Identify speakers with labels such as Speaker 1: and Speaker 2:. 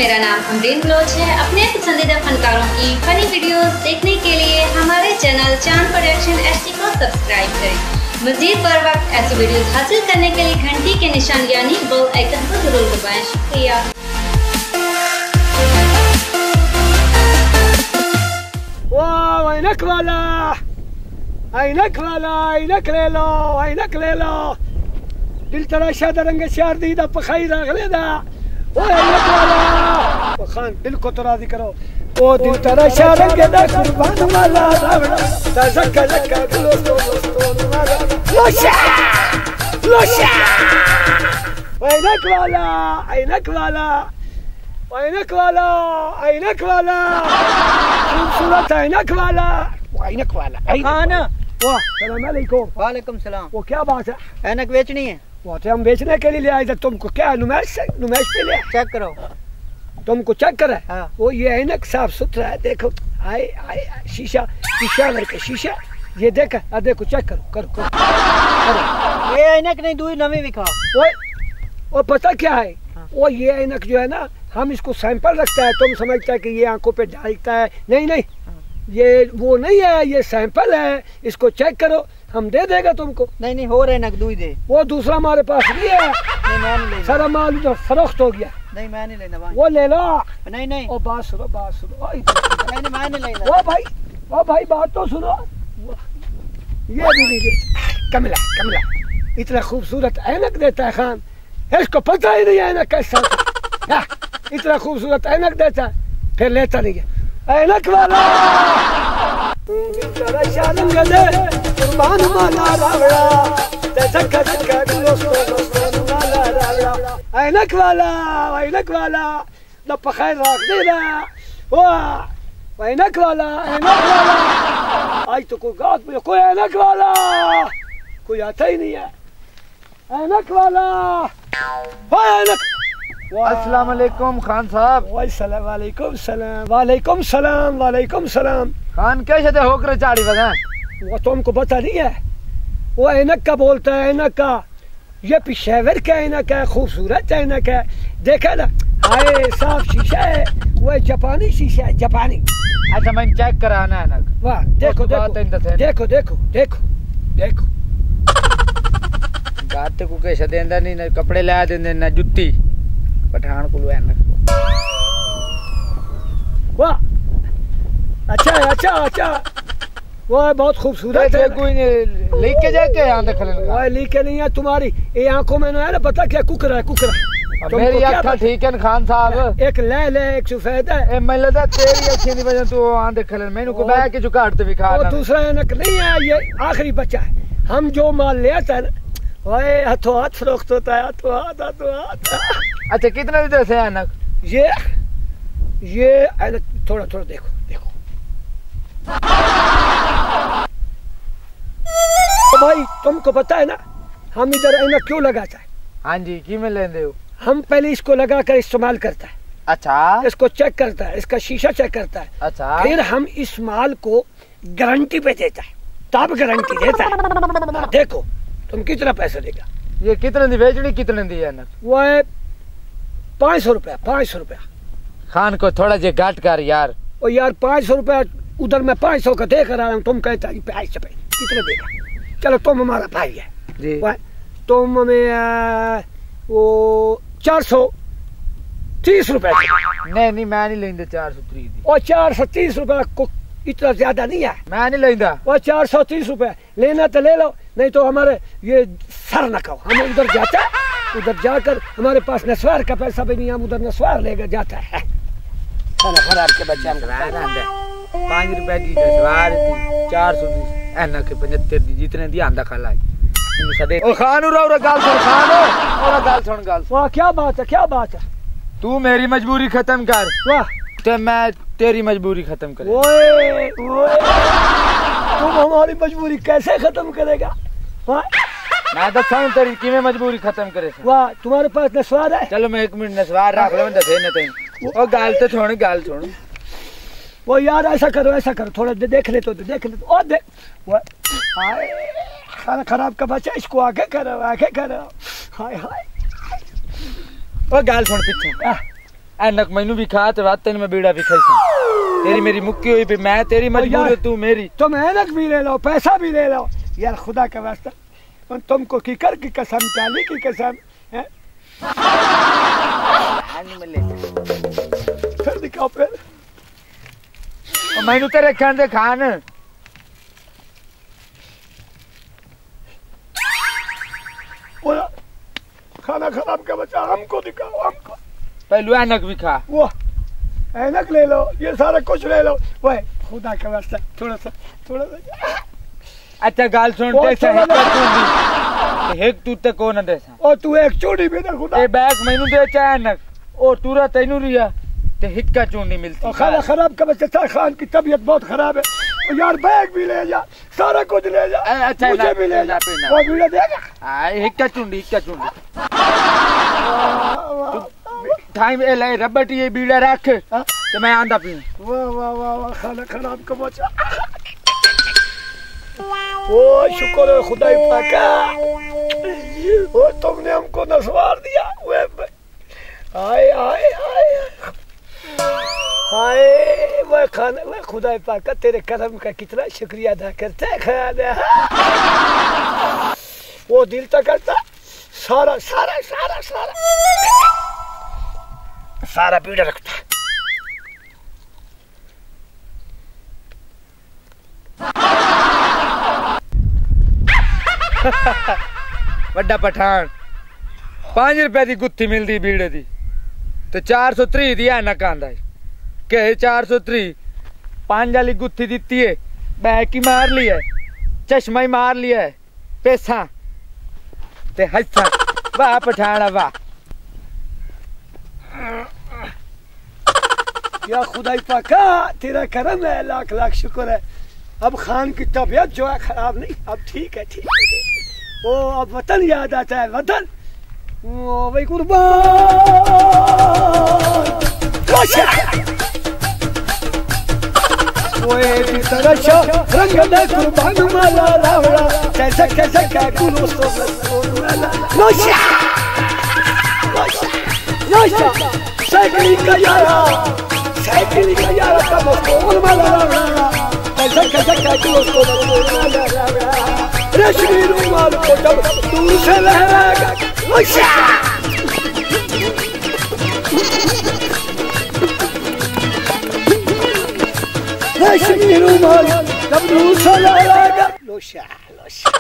Speaker 1: मेरा नाम अमरीन बलोच है। अपने पसंदीदा फनकारों की फनी वीडियोस देखने के लिए हमारे चैनल चांद प्रोडक्शन HD को सब्सक्राइब करें। मज़ीद बर वक्त ऐसी वीडियोस हासिल करने के लिए घंटी के निशान यानी बेल आइकन को जरूर दबाएं। शुक्रिया।
Speaker 2: वाह ऐनक वाला, ऐनक वाला, ऐनक ले लो, ऐनक ले लो। दिल तराशा दरंग शार दी दा पखाई रगले दा। ओ ऐनक वाला खान दिल को तो राजी करो। ओ दिल तराशा रंग दा कुर्बान वाला रावड़ा तजक जक दोस्तों वाला लोशा लोशा। ऐनक वाला, ऐनक वाला, ऐनक वाला, ऐनक वाला, खूबसूरत ऐनक वाला, ऐनक वाला।
Speaker 3: खान
Speaker 2: वाह सलाम अलैकुम।
Speaker 3: वालेकुम सलाम।
Speaker 2: वो क्या बात है?
Speaker 3: ऐनक बेचनी है?
Speaker 2: वो तो हम बेचने के लिए ले आए थे। तुमको क्या नुमाइश पे ले?
Speaker 3: चेक करो।
Speaker 2: तुमको चेक करा?
Speaker 3: हाँ।
Speaker 2: वो ये ऐनक साफ सुथरा है, देखो। आए आए शीशा, शीशा करके शीशा, ये देखा, देखो चेक करो करो करो, करो।
Speaker 3: ये ऐनक नहीं दूई नवी दिखा।
Speaker 2: वो पता क्या है?
Speaker 3: हाँ।
Speaker 2: वो ये ऐनक जो है ना, हम इसको सैंपल रखता है। तुम समझता है कि ये आंखों पे डालता है। नहीं नहीं, ये वो नहीं है, ये सैंपल है। इसको चेक करो, हम दे देगा तुमको।
Speaker 3: नहीं नहीं, हो रहे नक दूई दे।
Speaker 2: वो दूसरा हमारे पास नहीं है।
Speaker 3: नहीं मैं नहीं लेना।
Speaker 2: सारा माल उधर फरोख्त हो गया।
Speaker 3: नहीं मैं नहीं लेना भाई।
Speaker 2: वो ले लो।
Speaker 3: नहीं नहीं।
Speaker 2: ओ बात सुनो, बात सुनो।
Speaker 3: नहीं नहीं मैं नहीं लेना।
Speaker 2: ओ भाई बात तो सुनो। ये भी नहीं ले। कमला कमला इतना खूबसूरत ऐनक देता है खान, इसको पता ही नहीं ऐनक कैसा। इतना खूबसूरत ऐनक देता है, फिर लेता नहीं है। ऐनक वाला कुर्बान वाला रावड़ा, ऐनक वाला, ऐनक वाला न पखैर राख देना। वाह ऐनक वाला, ऐनक वाला। आज तो कोई गाँव में कोई ऐनक वाला कोई आता ही नहीं है। ऐनक वाला, ऐनक।
Speaker 4: अस्सलाम वालेकुम खान साहब।
Speaker 2: वालेकुम सलाम, वालेकुम सलाम, वालेकुम सलाम।
Speaker 4: खान कैसे थे होकर चाड़ी बजा?
Speaker 2: वो तुमको पता नहीं है? वो ऐनक का बोलता है, ऐनक का। ये पेशेवर का ऐनक है, खूबसूरत ऐनक है। देखा ना, हाय साफ शीशा है। वो जापानी शीशा है, जापानी।
Speaker 4: अच्छा मैं चेक कराना है ना।
Speaker 2: वाह देखो देखो देखो देखो देखो देखो।
Speaker 4: गाते को कैसे देंदा नहीं, ना कपड़े ला देंदे ना जुत्ती। पठान को ऐनक।
Speaker 2: वाह अच्छा है, अच्छा अच्छा। वो बहुत खूबसूरत है।
Speaker 4: कोई नहीं लेके जाके यहाँ देख लेना।
Speaker 2: वो लेके नहीं है, तुम्हारी ये आंखों में ना है ना, पता क्या कुकरा है, कुकरा।
Speaker 4: मेरी आँख ठीक है खान साहब।
Speaker 2: एक लाल है, एक सफेद है।
Speaker 4: मैं लगा तेरी अच्छी नहीं वजह तू वहाँ देख ले। मैंने को बैठ के जो काटते भी खा।
Speaker 2: वो दूसरा ऐनक नहीं है, ये आखिरी बच्चा है। हम जो माल ले आता है ना, वही हाथों हाथ फरोख्त होता है, हाथों हाथ, हाथों हाथ।
Speaker 4: अच्छा कितना देते से ऐनक?
Speaker 2: ये ऐनक थोड़ा थोड़ा देखो देखो। तो भाई तुमको पता है ना, हम इधर ऐनक क्यों लगाता है?
Speaker 4: हाँ जी, की में लेंदे हो?
Speaker 2: हम पहले इसको लगा कर इस्तेमाल करता है।
Speaker 4: अच्छा।
Speaker 2: इसको चेक करता है, इसका शीशा चेक करता है।
Speaker 4: अच्छा।
Speaker 2: फिर हम इस माल को गारंटी पे देता है, तब गारंटी देता है। देखो तुम कितना पैसा देगा?
Speaker 4: ये कितने दी बेचनी, कितने दी ऐनक?
Speaker 2: वो है 500 रुपया, 500 रुपया।
Speaker 4: खान को थोड़ा जे घाट कर यार।
Speaker 2: ओ यार 500 रुपया उधर मैं 500 का दे कर आया हूँ, तुम कहता है 500 पे कितने देगा? चलो तुम हमारा भाई है
Speaker 4: जी।
Speaker 2: तुम हमें वो 430 रुपए।
Speaker 4: नहीं नहीं मैं नहीं लेंदा 430 दी।
Speaker 2: और 430 रुपया को इतना ज्यादा नहीं है।
Speaker 4: मैं नहीं लेंदा।
Speaker 2: वो 430 रुपए लेना तो ले लो, नहीं तो हमारे ये सर न खाओ। हम उधर जाता है, उधर जाकर हमारे पास नस्वार का पैसा भी नहीं, हम उधर नस्वार लेकर जाता है। खराब के बच्चे हम
Speaker 4: 5 रुपए दी नस्वार दी, 400 दी ऐनक 75 दी, जितने दी आंदा खा लाई। ओ खान उरा गाल सुन, खान और गाल सुन, गाल।
Speaker 2: वाह क्या बात है, क्या बात है।
Speaker 4: तू मेरी मजबूरी खत्म कर।
Speaker 2: वाह
Speaker 4: तो मैं तेरी मजबूरी खत्म कर।
Speaker 2: ओए ओए, तुम हमारी मजबूरी कैसे खत्म करेगा?
Speaker 4: मैं तो समझ तेरी किਵੇਂ मजबूरी खत्म करे।
Speaker 2: वाह तुम्हारे पास नस्वार है?
Speaker 4: चलो मैं 1 मिनट नस्वार रख ले, मैं दसे न तई। ओ गाल तो छोड़, गाल छोड़।
Speaker 2: वो यार ऐसा करो, ऐसा करो, थोड़ा देख ले तो देख ले तो। ओ देख वो हाय खाना खराब का बच्चा, इसको आगे करो, आगे करो। हाय हाय।
Speaker 4: ओ गाल छोड़ पीछे। ऐनक मैनू भी खा ते रात तेन मैं बीड़ा भी खाई सा तेरी मेरी मुक्की हुई पे मैं तेरी मजबूर है तू मेरी
Speaker 2: तुम ऐनक भी ले लो पैसा भी ले लो यार खुदा का वास्ता तुमको कीकर की कसम चाली की कसम है फिर दिखाओ फिर
Speaker 4: मैनू तेरे खान दे खान
Speaker 2: खाना खराब का बच्चा हमको दिखाओ हमको
Speaker 4: पहलू ऐनक भी खा
Speaker 2: वो ऐनक ले लो ये सारा कुछ ले लो वह खुदा का वास्ता थोड़ा सा
Speaker 4: अच्छा गाल सुन कैसा है एक तू ते कौन देसा
Speaker 2: और तू एक चूड़ी भी दे खुदा
Speaker 4: ए बैग मैनू दे चा ऐनक ओ तूरा तैनू रिया ते हिक्का चूंडी मिलती
Speaker 2: खाना खराब का बच्चा खान की तबीयत बहुत खराब है यार बैग भी ले जा सारा कुछ ले जा
Speaker 4: अच्छा
Speaker 2: मुझे भी ले जा वो बीड़ा देगा
Speaker 4: हिक्का चूंडी टाइम ए ले रबट ये बीड़ा रख तो मैं आंदा पी
Speaker 2: वाह वाह वाह वाह खाना खराब का बच्चा ओ शुक्र है खुदा पाका ओ तुमने हमको नसवार दिया हाय हाय हाय हाय वह खाना वह खुदा पाका तेरे करम का कितना शुक्रिया अदा करता है खाना वो दिल तक करता सारा सारा सारा सारा सारा पीड़ा रखता
Speaker 4: वड्डा पठान 5 रुपए की गुत्थी मिलती बीड़े की तो 430 दी ऐनक आंदा है के 430 5 वाली गुत्थी दी है बैक ही मार लिया है चश्मा ही मार लिया है पैसा ते हसा वाह पठाना वाह
Speaker 2: या खुदा पाका तेरा करम है लाख लाख शुक्र है अब खान की तबीयत जो है खराब नहीं अब ठीक है ठीक है ओ अब वतन याद आता है वतन ओ भाई कुर्बान ओए तरशा रंग दे कुर्बान माला रावड़ा कैसे कैसे क्या कुलो सो नोशा नोशा साइकिल का यारा का मस्कोल माला रावड़ा कैसे कैसे क्या कुलो सो माला रावड़ा रेशमी रुमाल को जब दूर से लहराएगा नोशा रेशमी रुमाल जब दूर से लहराएगा लोशा लोशा